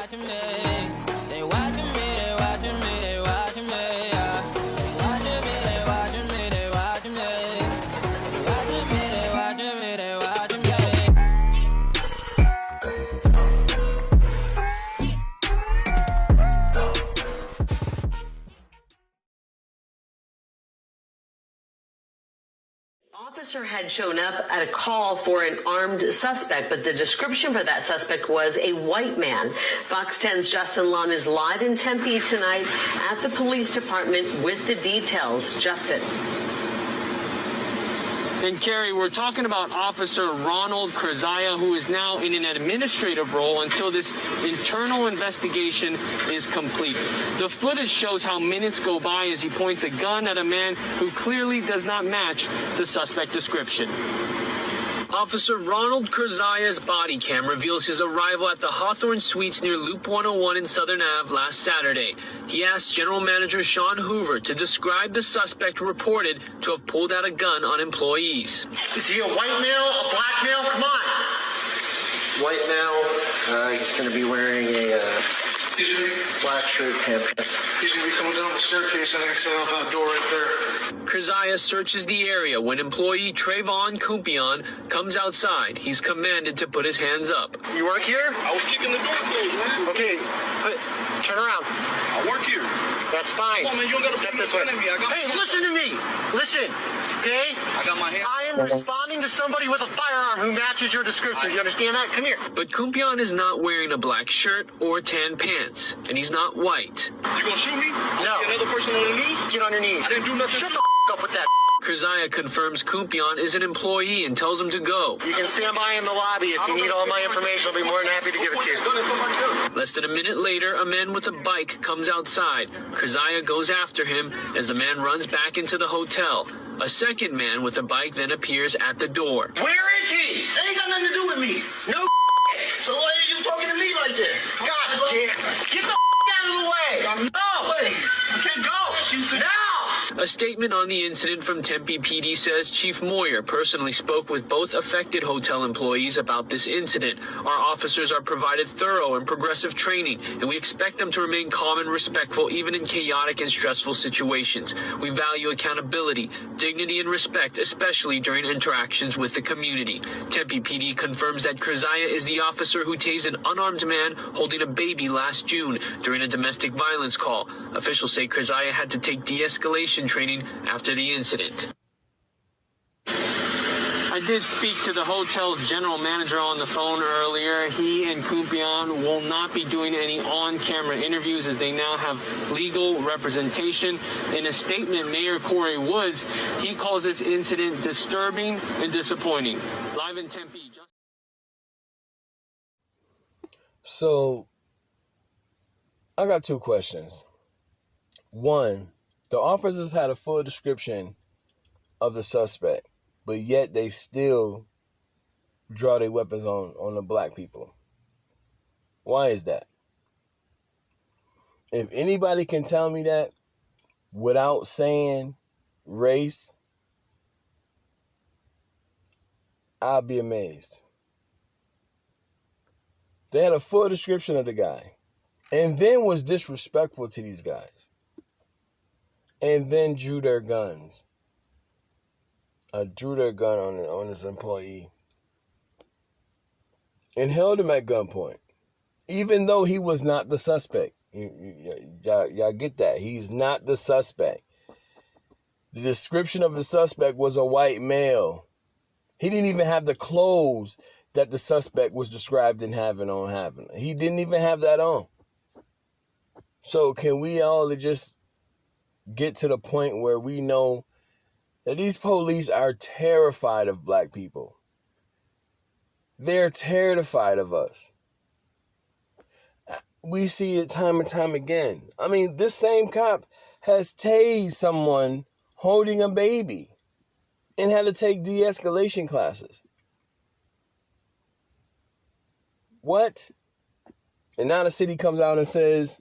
watching me. They watching me, they watching me, they watching me. Yeah. They watching me, they watching me, they watching me. They watching me, they watching me, they watching me. Officer had shown up at a call for an armed suspect, but the description for that suspect was a white man. Fox 10's Justin Lund is live in Tempe tonight at the police department with the details. Justin. And Carrie, we're talking about Officer Ronald Kurzaya, who is now in an administrative role until this internal investigation is complete. The footage shows how minutes go by as he points a gun at a man who clearly does not match the suspect description. Officer Ronald Kurzaya's body cam reveals his arrival at the Hawthorne Suites near Loop 101 in Southern Ave last Saturday. He asked General Manager Sean Hoover to describe the suspect reported to have pulled out a gun on employees. Is he a white male, a black male? Come on. White male. He's going to be wearing a black shirt, pants. He's going to be coming down the staircase and exit out that door right there. Kurzaya searches the area when employee Trayvon Kumpion comes outside. He's commanded to put his hands up. You work here? I was kicking the door closed, man. Okay, turn around. I work here. That's fine. Come on, man, you don't got to Step put this me way. in me. Hey, listen to me. Listen, okay? I got my hand. I am responding to somebody with a firearm who matches your description. You understand that? Come here. But Kumpion is not wearing a black shirt or tan pants, and he's not white. You gonna shoot me? No. Another person on the news? Get on your knees. I didn't do nothing. Shut the up with that. Kurzaya confirms Kumpion is an employee and tells him to go. You can stand by in the lobby. If you need all my information, I'll be more than happy to give it to you. Less than a minute later, a man with a bike comes outside. Kurzaya goes after him as the man runs back into the hotel. A second man with a bike then appears at the door. Where is he? That ain't got nothing to do with me. No. So why are you talking to me like that? God damn. Get the out of the way. No. Wait, you can't go. Now. A statement on the incident from Tempe PD says Chief Moyer personally spoke with both affected hotel employees about this incident. Our officers are provided thorough and progressive training, and we expect them to remain calm and respectful even in chaotic and stressful situations. We value accountability, dignity, and respect, especially during interactions with the community. Tempe PD confirms that Kurzaya is the officer who tased an unarmed man holding a baby last June during a domestic violence call. Officials say Kurzaya had to take de-escalation training after the incident. I did speak to the hotel's general manager on the phone earlier. He and Kumpion will not be doing any on-camera interviews as they now have legal representation. In a statement, Mayor Corey Woods, he calls this incident disturbing and disappointing. Live in Tempe. So, I got two questions. One, the officers had a full description of the suspect, but yet they still draw their weapons on the black people. Why is that? If anybody can tell me that without saying race, I'll be amazed. They had a full description of the guy and then was disrespectful to these guys. And then drew their guns. Drew their gun on his employee. And held him at gunpoint. Even though he was not the suspect. Y'all get that. He's not the suspect. The description of the suspect was a white male. He didn't even have the clothes that the suspect was described in having. He didn't even have that on. So can we all just get to the point where we know that these police are terrified of black people? They're terrified of us. We see it time and time again. I mean, this same cop has tased someone holding a baby and had to take de-escalation classes. What? And now the city comes out and says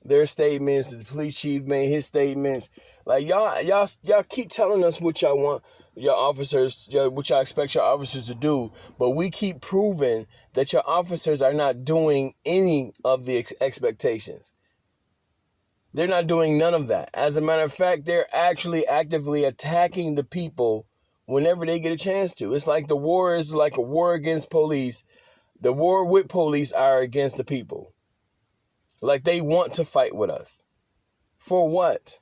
their statements, the police chief made his statements. Like, y'all keep telling us what y'all want, your officers, what y'all expect your officers to do, but we keep proving that your officers are not doing any of the expectations. They're not doing none of that. As a matter of fact, they're actually actively attacking the people whenever they get a chance to. It's like the war is like a war against police. The war with police are against the people. Like they want to fight with us. For what?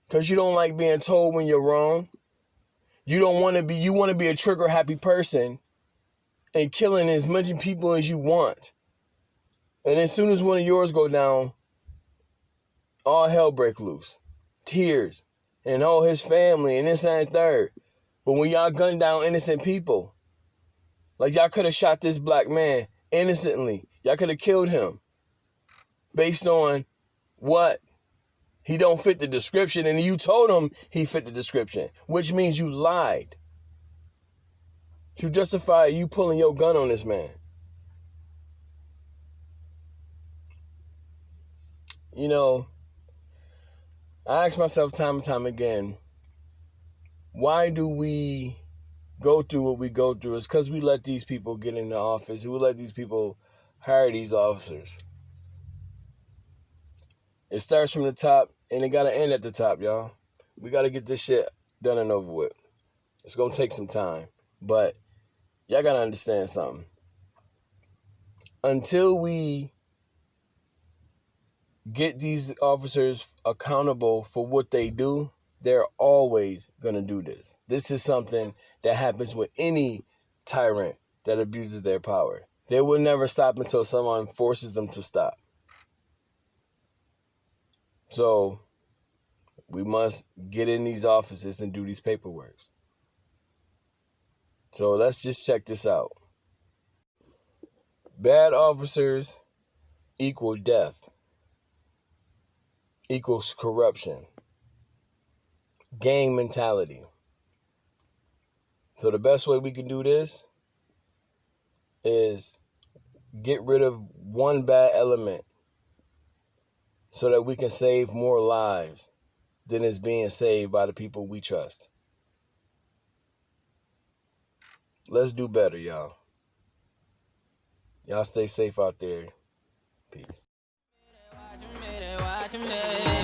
Because you don't like being told when you're wrong. You want to be a trigger happy person and killing as many people as you want. And as soon as one of yours go down, all hell break loose. Tears. And all his family and this and third. But when y'all gun down innocent people, like y'all could have shot this black man innocently. Y'all could have killed him. Based on what? He don't fit the description, and you told him he fit the description, which means you lied to justify you pulling your gun on this man. You know, I ask myself time and time again, why do we go through what we go through? It's because we let these people get in the office. We let these people hire these officers. It starts from the top, and it got to end at the top, y'all. We got to get this shit done and over with. It's going to take some time, but y'all got to understand something. Until we get these officers accountable for what they do, they're always going to do this. This is something that happens with any tyrant that abuses their power. They will never stop until someone forces them to stop. So we must get in these offices and do these paperwork. So let's just check this out. Bad officers equal death, equals corruption, gang mentality. So the best way we can do this is get rid of one bad element so that we can save more lives than is being saved by the people we trust. Let's do better, y'all. Y'all stay safe out there. Peace. Watching me.